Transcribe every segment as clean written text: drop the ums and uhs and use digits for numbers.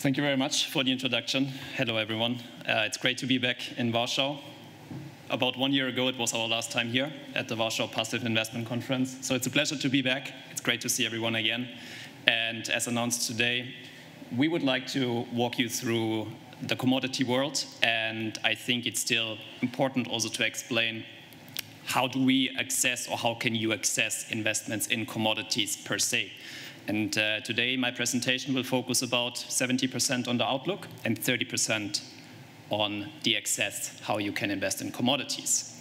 Thank you very much for the introduction. Hello, everyone. It's great to be back in Warsaw. About 1 year ago, it was our last time here at the Warsaw Passive Investment Conference. So it's a pleasure to be back. It's great to see everyone again. And as announced today, we would like to walk you through the commodity world. And I think it's still important also to explain how do we access, or how can you access investments in commodities per se. And today my presentation will focus about 70% on the outlook and 30% on the access, how you can invest in commodities.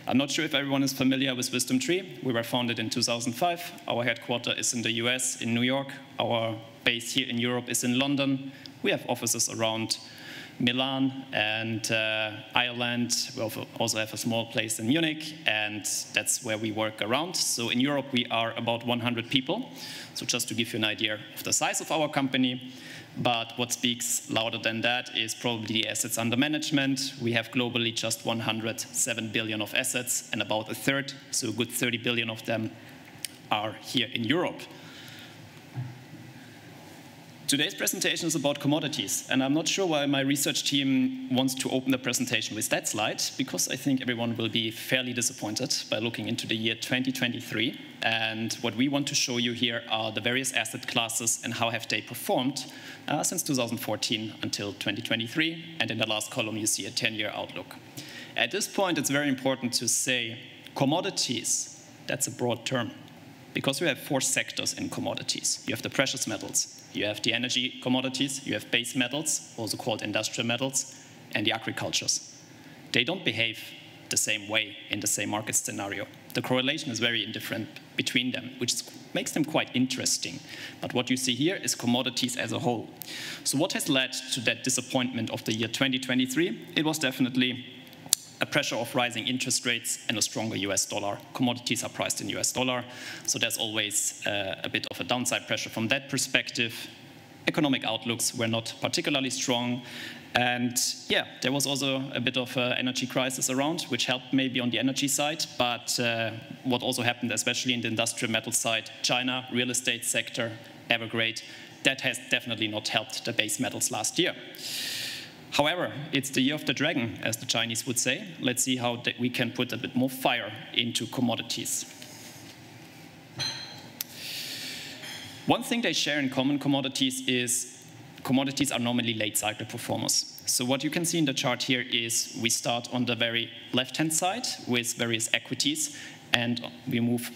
I'm not sure if everyone is familiar with WisdomTree. We were founded in 2005. Our headquarters is in the US, in New York. Our base here in Europe is in London. We have offices around Milan and Ireland. We also have a small place in Munich, and that's where we work around. So in Europe, we are about 100 people. So just to give you an idea of the size of our company. But what speaks louder than that is probably the assets under management. We have globally just 107 billion of assets, and about a third, so a good 30 billion of them, are here in Europe. Today's presentation is about commodities, and I'm not sure why my research team wants to open the presentation with that slide, because I think everyone will be fairly disappointed by looking into the year 2023. And what we want to show you here are the various asset classes and how have they performed since 2014 until 2023. And in the last column, you see a 10-year outlook. At this point, it's very important to say commodities, that's a broad term, because we have 4 sectors in commodities. You have the precious metals, you have the energy commodities, you have base metals, also called industrial metals, and the agricultures. They don't behave the same way in the same market scenario. The correlation is very indifferent between them, which makes them quite interesting. But what you see here is commodities as a whole. So what has led to that disappointment of the year 2023? It was definitely a pressure of rising interest rates and a stronger US dollar. Commodities are priced in US dollar, so there's always a bit of a downside pressure from that perspective. Economic outlooks were not particularly strong. And yeah, there was also a bit of an energy crisis around, which helped maybe on the energy side. But what also happened, especially in the industrial metal side, China, real estate sector, Evergrande, that has definitely not helped the base metals last year. However, it's the year of the dragon, as the Chinese would say. Let's see how we can put a bit more fire into commodities. One thing they share in common, commodities, is commodities are normally late cycle performers. So what you can see in the chart here is we start on the very left-hand side with various equities, and we move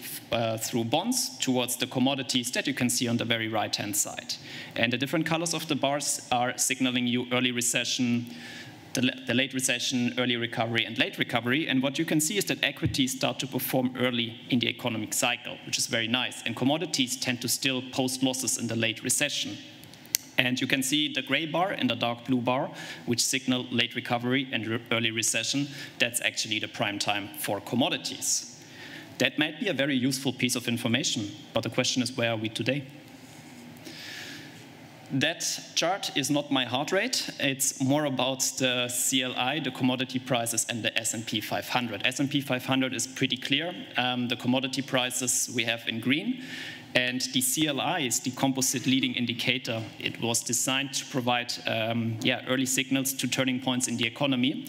through bonds towards the commodities that you can see on the very right-hand side. And the different colors of the bars are signaling you early recession, the late recession, early recovery, and late recovery. And what you can see is that equities start to perform early in the economic cycle, which is very nice. And commodities tend to still post losses in the late recession. And you can see the gray bar and the dark blue bar, which signal late recovery and early recession. That's actually the prime time for commodities. That might be a very useful piece of information, but the question is, where are we today? That chart is not my heart rate. It's more about the CLI, the commodity prices, and the S&P 500. S&P 500 is pretty clear. The commodity prices we have in green. And the CLI is the composite leading indicator. It was designed to provide early signals to turning points in the economy.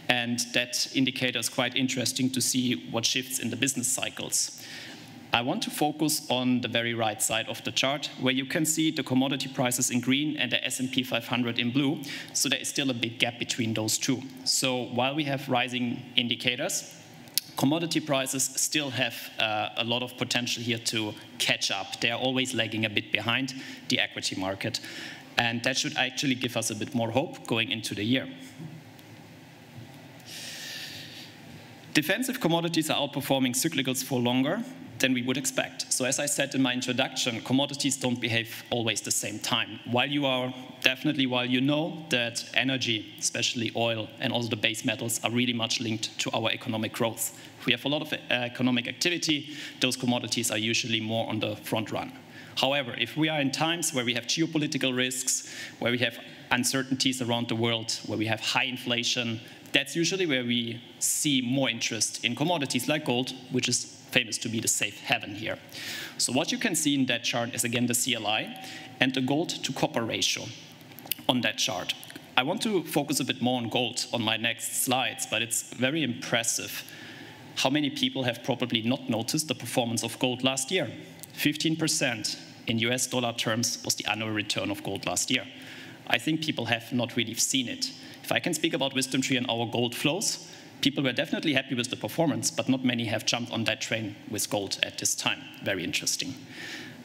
And that indicator is quite interesting to see what shifts in the business cycles. I want to focus on the very right side of the chart, where you can see the commodity prices in green and the S&P 500 in blue. So there is still a big gap between those two. So while we have rising indicators, commodity prices still have a lot of potential here to catch up. They are always lagging a bit behind the equity market. And that should actually give us a bit more hope going into the year. Defensive commodities are outperforming cyclicals for longer than we would expect. So as I said in my introduction, commodities don't behave always the same time. While you know that energy, especially oil, and also the base metals are really much linked to our economic growth. If we have a lot of economic activity, those commodities are usually more on the front run. However, if we are in times where we have geopolitical risks, where we have uncertainties around the world, where we have high inflation, that's usually where we see more interest in commodities like gold, which is famous to be the safe haven here. So what you can see in that chart is again the CLI and the gold to copper ratio. on that chart. I want to focus a bit more on gold on my next slides, but it's very impressive how many people have probably not noticed the performance of gold last year. 15% in US dollar terms was the annual return of gold last year. I think people have not really seen it. If I can speak about WisdomTree and our gold flows, people were definitely happy with the performance, but not many have jumped on that train with gold at this time. Very interesting.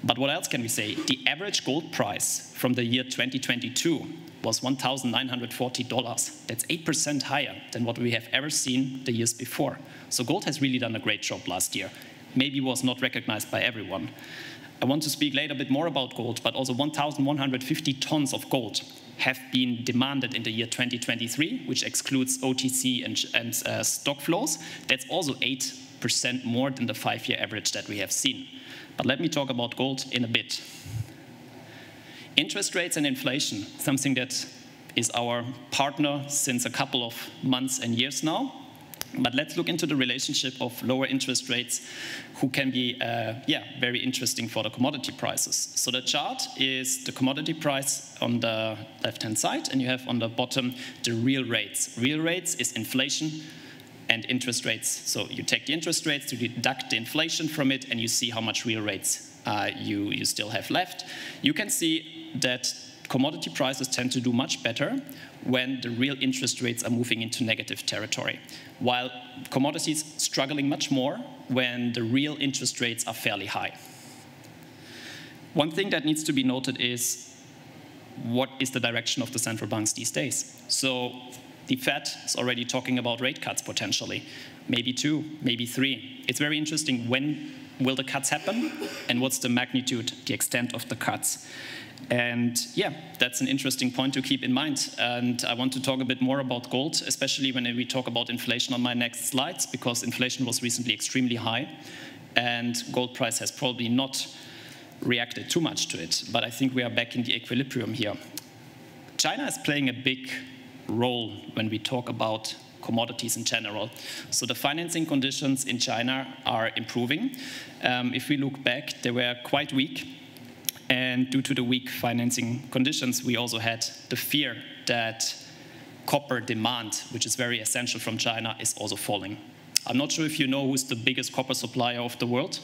But what else can we say? The average gold price from the year 2022 was $1,940. That's 8% higher than what we have ever seen the years before. So gold has really done a great job last year. Maybe was not recognized by everyone. I want to speak later a bit more about gold, but also 1,150 tons of gold have been demanded in the year 2023, which excludes OTC and stock flows. That's also 8% more than the 5-year average that we have seen. But let me talk about gold in a bit. Interest rates and inflation, something that is our partner since a couple of months and years now. But let's look into the relationship of lower interest rates, who can be very interesting for the commodity prices. So the chart is the commodity price on the left-hand side, and you have on the bottom the real rates. Real rates is inflation and interest rates. So you take the interest rates to deduct the inflation from it, and you see how much real rates you still have left. You can see that commodity prices tend to do much better when the real interest rates are moving into negative territory, while commodities struggling much more when the real interest rates are fairly high. One thing that needs to be noted is what is the direction of the central banks these days. So the Fed is already talking about rate cuts potentially, maybe 2, maybe 3. It's very interesting, when will the cuts happen and what's the magnitude, the extent of the cuts. And yeah, that's an interesting point to keep in mind. And I want to talk a bit more about gold, especially when we talk about inflation on my next slides, because inflation was recently extremely high, and gold price has probably not reacted too much to it. But I think we are back in the equilibrium here. China is playing a big role when we talk about commodities in general. So the financing conditions in China are improving. If we look back, they were quite weak. And due to the weak financing conditions, we also had the fear that copper demand, which is very essential from China, is also falling. I'm not sure if you know who's the biggest copper supplier of the world.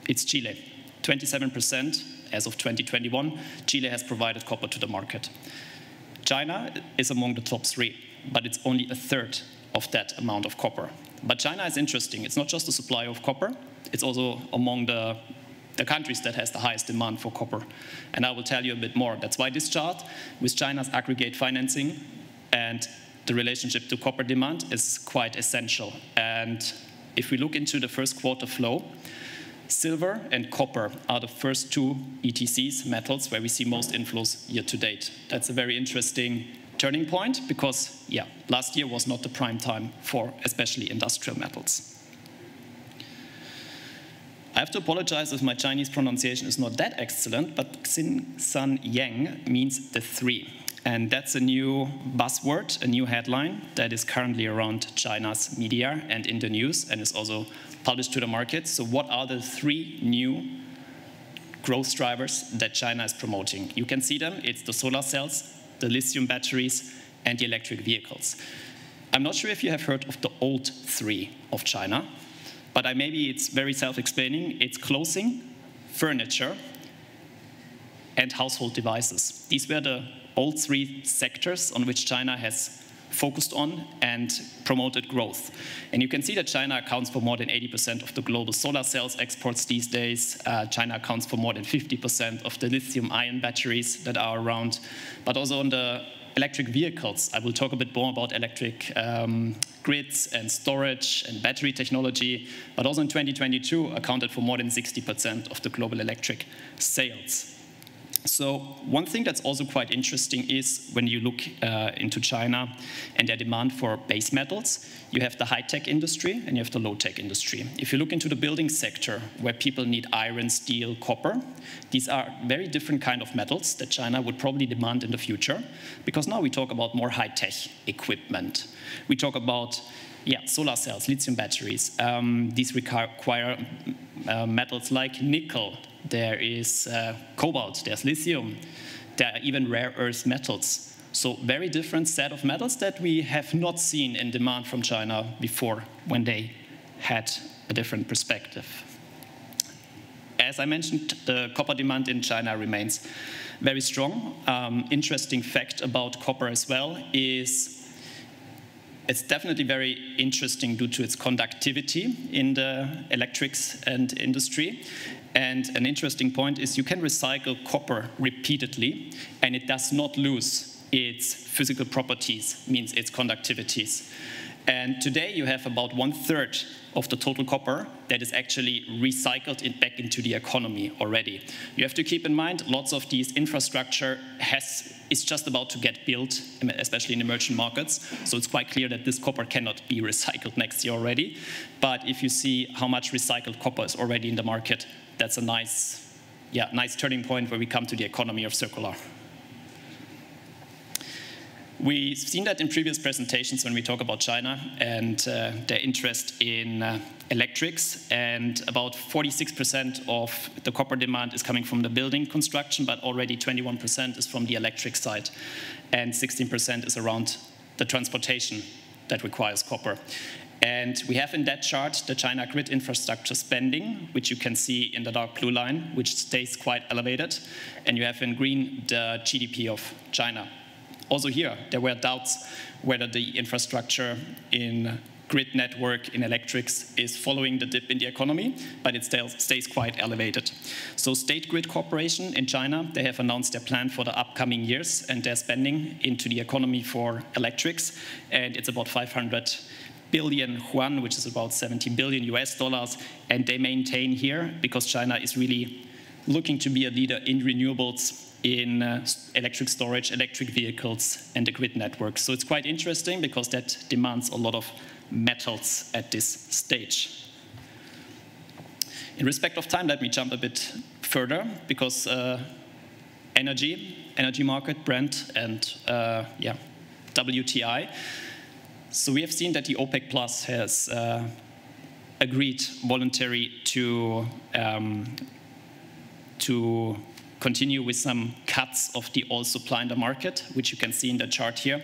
It's Chile. 27% as of 2021, Chile has provided copper to the market. China is among the top 3, but it's only a third of that amount of copper. But China is interesting. It's not just a supplier of copper, it's also among the countries that has the highest demand for copper. And I will tell you a bit more. That's why this chart with China's aggregate financing and the relationship to copper demand is quite essential. And if we look into the first quarter flow, silver and copper are the first 2 ETCs, metals, where we see most inflows year to date. That's a very interesting turning point because, yeah, last year was not the prime time for especially industrial metals. I have to apologize if my Chinese pronunciation is not that excellent, but Xin San Yang means the 3. And that's a new buzzword, a new headline that is currently around China's media and in the news and is also published to the market. So what are the 3 new growth drivers that China is promoting? You can see them. It's the solar cells, the lithium batteries, and the electric vehicles. I'm not sure if you have heard of the old 3 of China, but maybe it's very self-explaining. It's clothing, furniture, and household devices. These were the old 3 sectors on which China has focused on and promoted growth. And you can see that China accounts for more than 80% of the global solar cells exports these days. China accounts for more than 50% of the lithium-ion batteries that are around. But also on the electric vehicles, I will talk a bit more about electric grids and storage and battery technology, but also in 2022 accounted for more than 60% of the global electric sales. So one thing that's also quite interesting is when you look into China and their demand for base metals, you have the high-tech industry and you have the low-tech industry. If you look into the building sector, where people need iron, steel, copper, these are very different kind of metals that China would probably demand in the future, because now we talk about more high-tech equipment. We talk about solar cells, lithium batteries. These require metals like nickel. There is cobalt, there's lithium, There are even rare earth metals. So very different set of metals that we have not seen in demand from China before when they had a different perspective. As I mentioned, the copper demand in China remains very strong. Interesting fact about copper as well is it's definitely very interesting due to its conductivity in the electrics and industry. And an interesting point is you can recycle copper repeatedly, and it does not lose its physical properties, means its conductivities. And today you have about 1/3 of the total copper that is actually recycled back into the economy already. You have to keep in mind lots of these infrastructure is just about to get built, especially in emerging markets. So it's quite clear that this copper cannot be recycled next year already. But if you see how much recycled copper is already in the market, that's a nice turning point where we come to the economy of circular. We've seen that in previous presentations when we talk about China and their interest in electrics, and about 46% of the copper demand is coming from the building construction, but already 21% is from the electric side, and 16% is around the transportation that requires copper. And we have in that chart the China grid infrastructure spending, which you can see in the dark blue line, which stays quite elevated, and you have in green the GDP of China. Also here, there were doubts whether the infrastructure in grid network in electrics is following the dip in the economy, but it still stays quite elevated. So State Grid Corporation in China, they have announced their plan for the upcoming years and their spending into the economy for electrics, and it's about 500 billion yuan, which is about 70 billion US dollars, and they maintain here, because China is really looking to be a leader in renewables, in electric storage, electric vehicles, and the grid network. So it's quite interesting because that demands a lot of metals at this stage. In respect of time, let me jump a bit further, because energy market, Brent, and WTI. So we have seen that the OPEC Plus has agreed voluntarily to continue with some cuts of the oil supply in the market, which you can see in the chart here.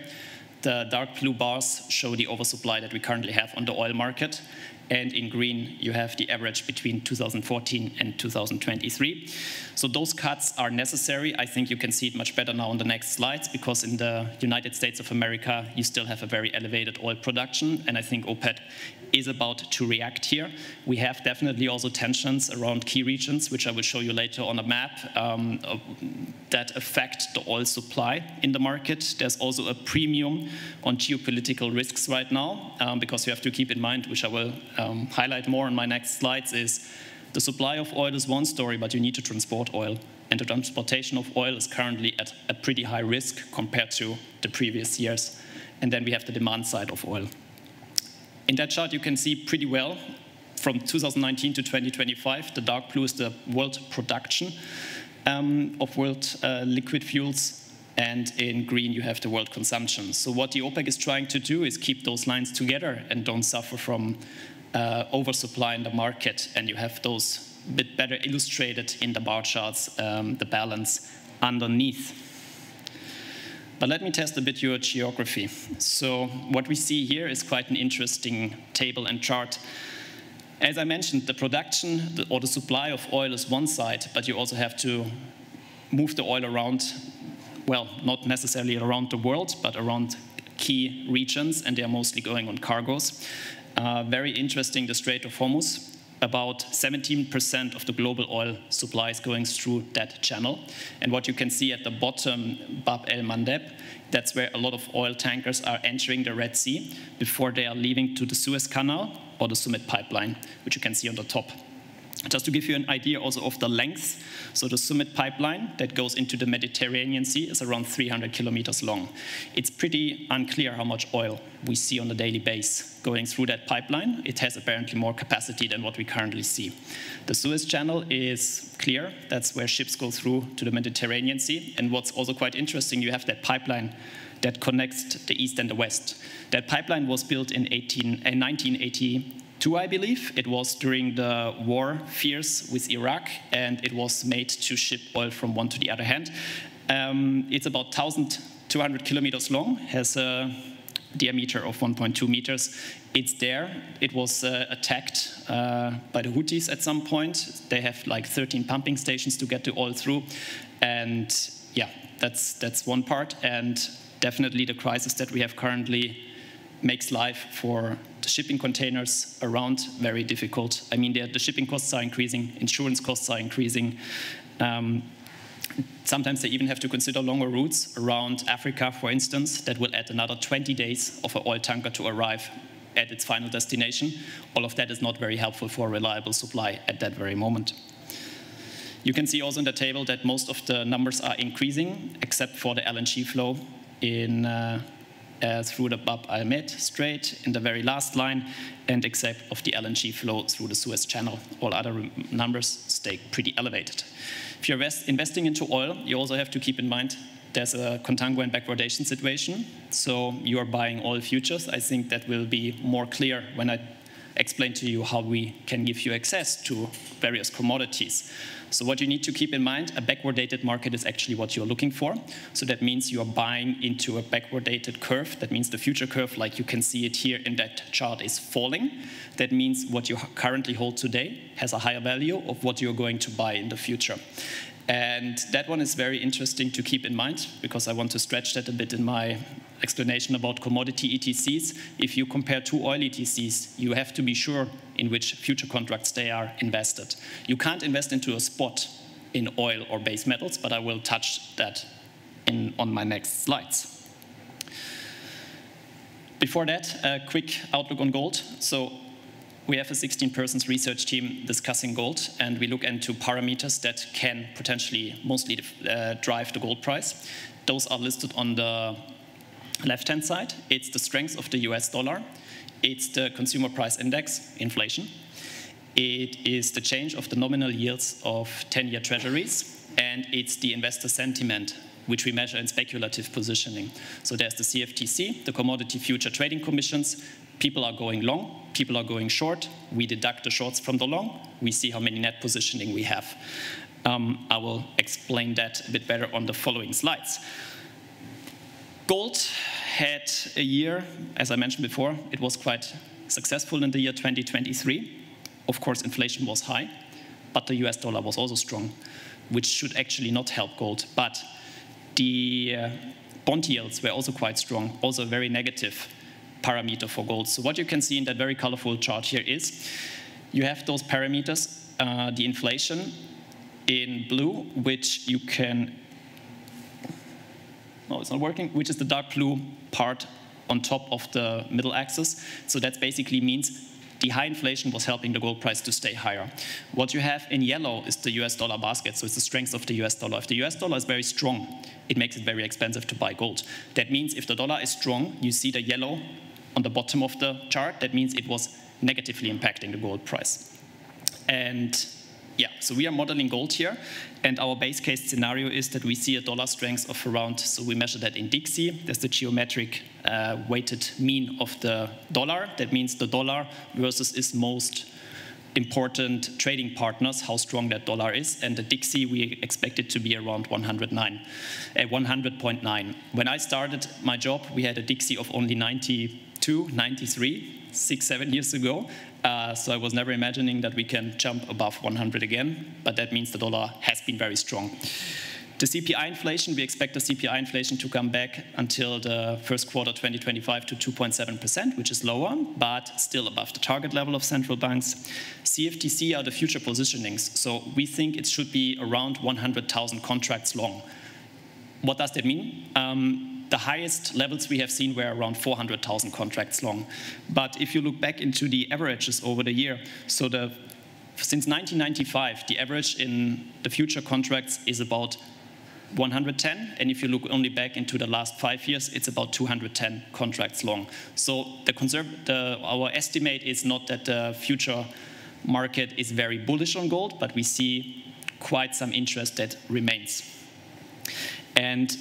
The dark blue bars show the oversupply that we currently have on the oil market. And in green, you have the average between 2014 and 2023. So those cuts are necessary. I think you can see it much better now on the next slides, because in the United States of America, you still have a very elevated oil production. And I think OPEC is about to react here. We have definitely also tensions around key regions, which I will show you later on a map, that affect the oil supply in the market. There's also a premium on geopolitical risks right now, because you have to keep in mind, which I will highlight more on my next slides, is the supply of oil is one story, but you need to transport oil. And the transportation of oil is currently at a pretty high risk compared to the previous years. And then we have the demand side of oil. In that chart, you can see pretty well from 2019 to 2025, the dark blue is the world production of world liquid fuels, and in green you have the world consumption. So what the OPEC is trying to do is keep those lines together and don't suffer from oversupply in the market, and you have those a bit better illustrated in the bar charts, the balance underneath. But let me test a bit your geography. So what we see here is quite an interesting table and chart. As I mentioned, the production or the supply of oil is one side, but you also have to move the oil around, well, not necessarily around the world, but around key regions, and they are mostly going on cargoes. Very interesting, the Strait of Hormuz. About 17% of the global oil supply is going through that channel. And what you can see at the bottom, Bab el-Mandeb, that's where a lot of oil tankers are entering the Red Sea before they are leaving to the Suez Canal or the Summit pipeline, which you can see on the top. Just to give you an idea also of the length, so the Summit pipeline that goes into the Mediterranean Sea is around 300 kilometers long. It's pretty unclear how much oil we see on a daily basis going through that pipeline. It has apparently more capacity than what we currently see. The Suez Channel is clear. That's where ships go through to the Mediterranean Sea. And what's also quite interesting, you have that pipeline that connects the East and the West. That pipeline was built in 1982, I believe. It was during the war fears with Iraq, and it was made to ship oil from one to the other hand. It's about 1,200 kilometers long, has a diameter of 1.2 meters. It's there. It was attacked by the Houthis at some point. They have like 13 pumping stations to get the oil through. And yeah, that's one part. And definitely the crisis that we have currently makes life for the shipping containers around very difficult. I mean, the shipping costs are increasing, insurance costs are increasing. Sometimes they even have to consider longer routes around Africa, for instance, that will add another 20 days of an oil tanker to arrive at its final destination. All of that is not very helpful for a reliable supply at that very moment. You can see also in the table that most of the numbers are increasing, except for the LNG flow in through the Bab al-Med Strait in the very last line, and except of the LNG flow through the Suez Channel. All other numbers stay pretty elevated. If you're investing into oil, you also have to keep in mind there's a contango and backwardation situation. So you are buying oil futures. I think that will be more clear when I explain to you how we can give you access to various commodities. So what you need to keep in mind, a backwardated market is actually what you're looking for. So that means you are buying into a backwardated curve. That means the future curve, like you can see it here in that chart, is falling. That means what you currently hold today has a higher value of what you're going to buy in the future. And that one is very interesting to keep in mind, because I want to stretch that a bit in my explanation about commodity ETCs. If you compare two oil ETCs, you have to be sure in which future contracts they are invested. You can't invest into a spot in oil or base metals, but I will touch that on my next slides. Before that, a quick outlook on gold. So we have a 16-person research team discussing gold, and we look into parameters that can potentially mostly drive the gold price. Those are listed on the left-hand side. It's the strength of the US dollar. It's the consumer price index, inflation. It is the change of the nominal yields of 10-year treasuries, and it's the investor sentiment, which we measure in speculative positioning. So there's the CFTC, the Commodity Future Trading Commissions. People are going long, people are going short. We deduct the shorts from the long. We see how many net positioning we have. I will explain that a bit better on the following slides. Gold had a year, as I mentioned before, it was quite successful in the year 2023. Of course, inflation was high, but the US dollar was also strong, which should actually not help gold. But the bond yields were also quite strong, also a very negative parameter for gold. So what you can see in that very colorful chart here is you have those parameters, the inflation in blue, which you can, no, it's not working, which is the dark blue part on top of the middle axis. So that basically means the high inflation was helping the gold price to stay higher. What you have in yellow is the US dollar basket, so it's the strength of the US dollar. If the US dollar is very strong, it makes it very expensive to buy gold. That means if the dollar is strong, you see the yellow on the bottom of the chart, that means it was negatively impacting the gold price. And yeah, so we are modeling gold here, and our base case scenario is that we see a dollar strength of around, so we measure that in Dixie. That's the geometric weighted mean of the dollar. That means the dollar versus its most important trading partners, how strong that dollar is. And the Dixie, we expect it to be around 100.9. When I started my job, we had a Dixie of only 92, 93, 6-7 years ago. So I was never imagining that we can jump above 100 again, but that means the dollar has been very strong. The CPI inflation, we expect the CPI inflation to come back until the first quarter 2025 to 2.7%, which is lower, but still above the target level of central banks. CFTC are the future positionings, so we think it should be around 100,000 contracts long. What does that mean? The highest levels we have seen were around 400,000 contracts long. But if you look back into the averages over the year, so since 1995, the average in the future contracts is about 110, and if you look only back into the last 5 years, it's about 210 contracts long. So our estimate is not that the future market is very bullish on gold, but we see quite some interest that remains. And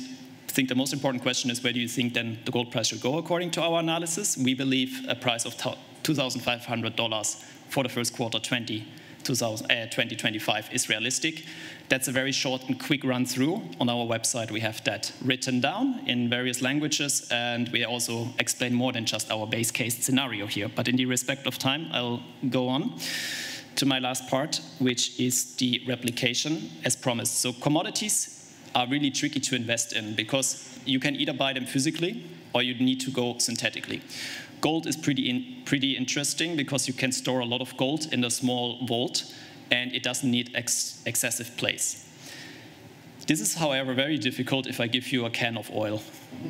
I think the most important question is, where do you think then the gold price should go according to our analysis? We believe a price of $2,500 for the first quarter 2025 2025 is realistic. That's a very short and quick run through. On our website, we have that written down in various languages, and we also explain more than just our base case scenario here. But in the respect of time, I'll go on to my last part, which is the replication as promised. So commodities are really tricky to invest in because you can either buy them physically or you need to go synthetically. Gold is pretty interesting because you can store a lot of gold in a small vault and it doesn't need excessive place. This is, however, very difficult if I give you a can of oil,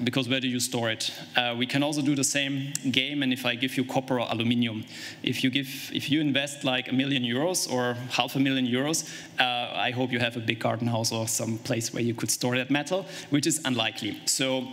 because where do you store it? We can also do the same game, and if I give you copper or aluminium. If you invest like €1 million or €500,000, I hope you have a big garden house or some place where you could store that metal, which is unlikely. So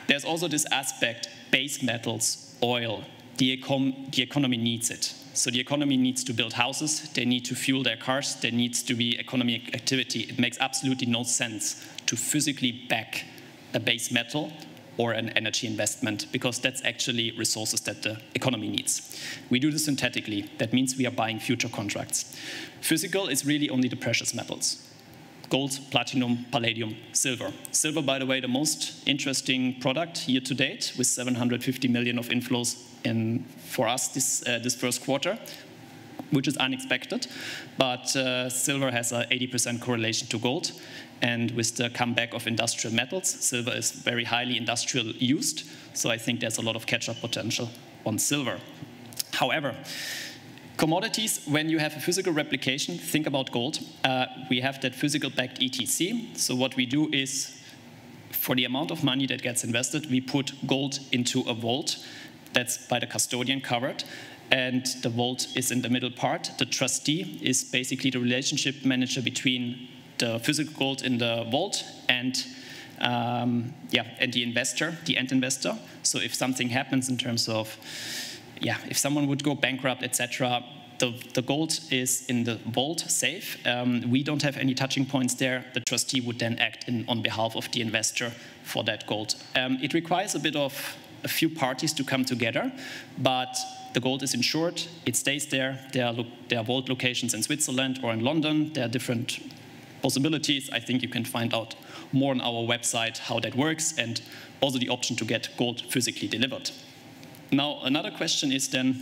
there's also this aspect, base metals, oil, the economy needs it. So the economy needs to build houses, they need to fuel their cars, there needs to be economic activity. It makes absolutely no sense to physically back a base metal or an energy investment, because that's actually resources that the economy needs. We do this synthetically. That means we are buying future contracts. Physical is really only the precious metals. Gold, platinum, palladium, silver. Silver, by the way, the most interesting product year to date, with 750 million of inflows for us this first quarter, which is unexpected. But silver has an 80% correlation to gold. And with the comeback of industrial metals, silver is very highly industrial used. So I think there's a lot of catch-up potential on silver. However, commodities, when you have a physical replication, think about gold. We have that physical backed ETC. So what we do is, for the amount of money that gets invested, we put gold into a vault that's by the custodian covered. And the vault is in the middle part. The trustee is basically the relationship manager between the physical gold in the vault and the investor, the end investor. So if something happens in terms of, if someone would go bankrupt, etc., the gold is in the vault safe. We don't have any touching points there. The trustee would then act on behalf of the investor for that gold. It requires a few parties to come together, but the gold is insured, it stays there. There are vault locations in Switzerland or in London. There are different possibilities. I think you can find out more on our website how that works, and also the option to get gold physically delivered. Now, another question is then,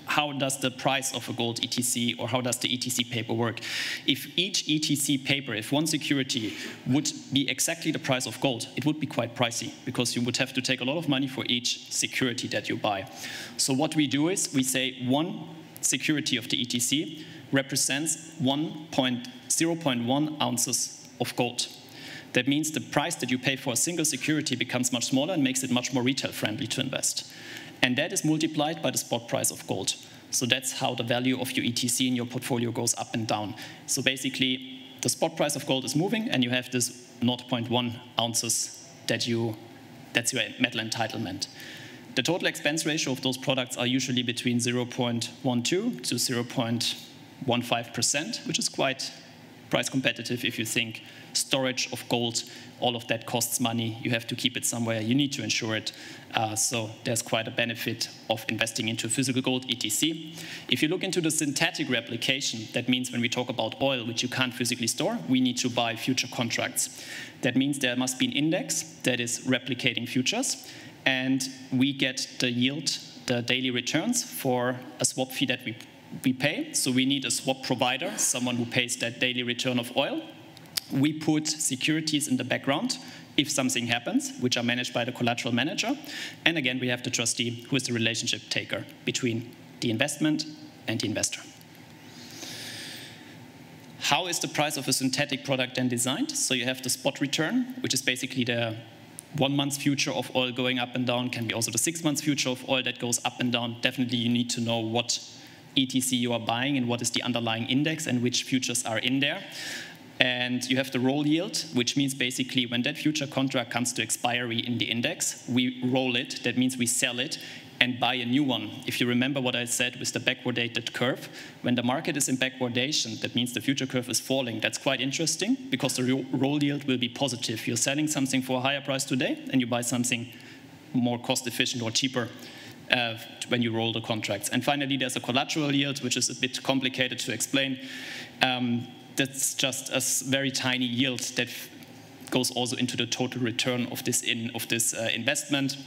how does the price of a gold ETC, or how does the ETC paper work? If each ETC paper, if one security would be exactly the price of gold, it would be quite pricey, because you would have to take a lot of money for each security that you buy. So what we do is we say one security of the ETC represents 0.1 ounces of gold. That means the price that you pay for a single security becomes much smaller and makes it much more retail friendly to invest. And that is multiplied by the spot price of gold. So that's how the value of your ETC in your portfolio goes up and down. So basically, the spot price of gold is moving, and you have this 0.1 ounces that's your metal entitlement. The total expense ratio of those products are usually between 0.12 to 0.15%, which is quite price competitive if you think storage of gold, all of that costs money. You have to keep it somewhere. You need to insure it. So there's quite a benefit of investing into physical gold ETC. If you look into the synthetic replication, that means when we talk about oil, which you can't physically store, we need to buy future contracts. That means there must be an index that is replicating futures, and we get the yield, the daily returns for a swap fee that we pay. So we need a swap provider, someone who pays that daily return of oil. We put securities in the background if something happens, which are managed by the collateral manager. And again, we have the trustee, who is the relationship taker between the investment and the investor. How is the price of a synthetic product then designed? So you have the spot return, which is basically the 1 month future of oil going up and down, can be also the 6 months future of oil that goes up and down. Definitely you need to know what ETC you are buying and what is the underlying index and which futures are in there. And you have the roll yield, which means basically when that future contract comes to expiry in the index, we roll it. That means we sell it and buy a new one. If you remember what I said with the backwardated curve, when the market is in backwardation, that means the future curve is falling. That's quite interesting, because the roll yield will be positive. You're selling something for a higher price today, and you buy something more cost efficient or cheaper when you roll the contracts. And finally, there's a collateral yield, which is a bit complicated to explain. That's just a very tiny yield that goes also into the total return of this investment.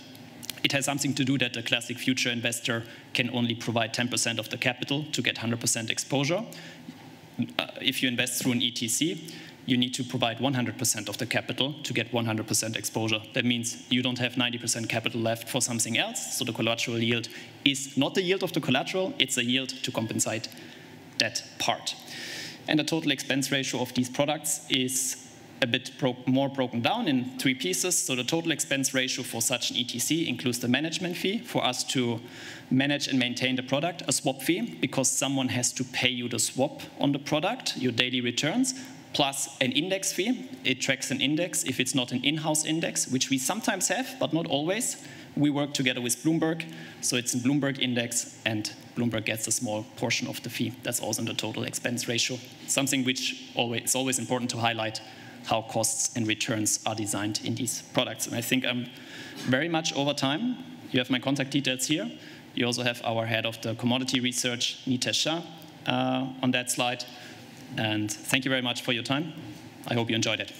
It has something to do that the classic future investor can only provide 10% of the capital to get 100% exposure. If you invest through an ETC, you need to provide 100% of the capital to get 100% exposure. That means you don't have 90% capital left for something else. So the collateral yield is not the yield of the collateral, it's a yield to compensate that part. And the total expense ratio of these products is a bit more broken down in 3 pieces. So the total expense ratio for such an ETC includes the management fee for us to manage and maintain the product, a swap fee, because someone has to pay you the swap on the product, your daily returns, plus an index fee. It tracks an index if it's not an in-house index, which we sometimes have, but not always. We work together with Bloomberg, so it's a Bloomberg index, and Bloomberg gets a small portion of the fee. That's also in the total expense ratio. Something which is always important to highlight, how costs and returns are designed in these products. And I think I'm very much over time. You have my contact details here. You also have our head of the commodity research, Nitesh Shah, on that slide. And thank you very much for your time. I hope you enjoyed it.